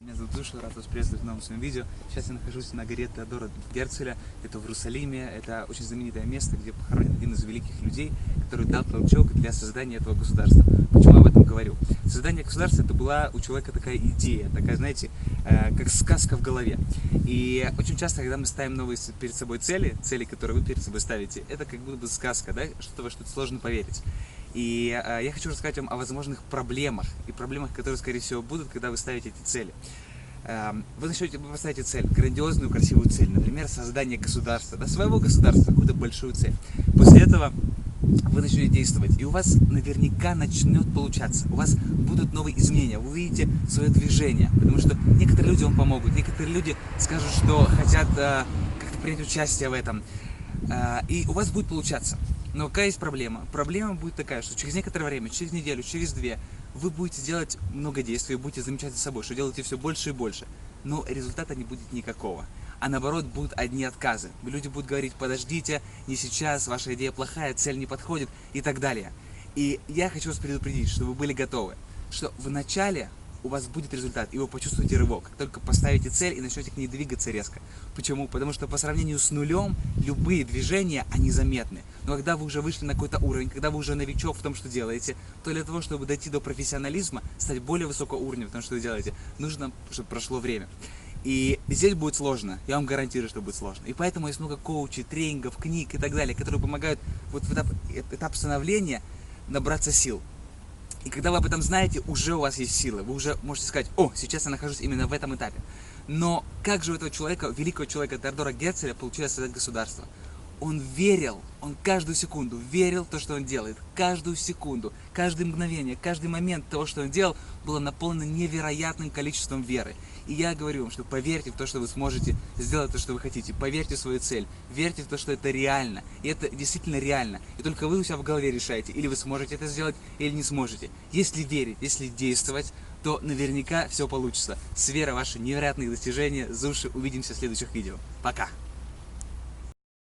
Меня зовут Зуша, рад вас приветствовать в новом своем видео. Сейчас я нахожусь на горе Теодора Герцеля, это в Иерусалиме, это очень знаменитое место, где похоронен один из великих людей, который дал толчок для создания этого государства. Почему я об этом говорю? Создание государства это была у человека такая идея, такая, знаете, как сказка в голове. И очень часто, когда мы ставим новые перед собой цели, которые вы перед собой ставите, это как будто бы сказка, да, что-то, во что сложно поверить. И я хочу рассказать вам о возможных проблемах, и проблемах, которые, скорее всего, будут, когда вы ставите эти цели. Вы поставите цель, грандиозную, красивую цель, например, создание государства, да, своего государства, какую-то большую цель. После этого вы начнете действовать, и у вас наверняка начнет получаться, у вас будут новые изменения, вы увидите свое движение, потому что некоторые люди вам помогут, некоторые люди скажут, что хотят как-то принять участие в этом, и у вас будет получаться. Но какая есть проблема? Проблема будет такая, что через некоторое время, через неделю, через две, вы будете делать много действий, будете замечать за собой, что делаете все больше и больше, но результата не будет никакого. А наоборот, будут одни отказы. Люди будут говорить: подождите, не сейчас, ваша идея плохая, цель не подходит и так далее. И я хочу вас предупредить, чтобы вы были готовы, что в начале у вас будет результат, и вы почувствуете рывок, как только поставите цель и начнете к ней двигаться резко. Почему? Потому что по сравнению с нулем, любые движения, они заметны. Но когда вы уже вышли на какой-то уровень, когда вы уже новичок в том, что делаете, то для того, чтобы дойти до профессионализма, стать более высокого уровня в том, что вы делаете, нужно, чтобы прошло время. И здесь будет сложно, я вам гарантирую, что будет сложно. И поэтому есть много коучей, тренингов, книг и так далее, которые помогают вот в этап становления набраться сил. И когда вы об этом знаете, уже у вас есть силы, вы уже можете сказать: о, сейчас я нахожусь именно в этом этапе. Но как же у этого человека, великого человека Теодора Герцеля, получилось создать государство? Он верил, он каждую секунду верил в то, что он делает. Каждую секунду, каждое мгновение, каждый момент того, что он делал, было наполнено невероятным количеством веры. И я говорю вам, что поверьте в то, что вы сможете сделать то, что вы хотите. Поверьте в свою цель. Верьте в то, что это реально. И это действительно реально. И только вы у себя в голове решаете, или вы сможете это сделать, или не сможете. Если верить, если действовать, то наверняка все получится. С верой в ваши невероятные достижения. Зуши, увидимся в следующих видео. Пока!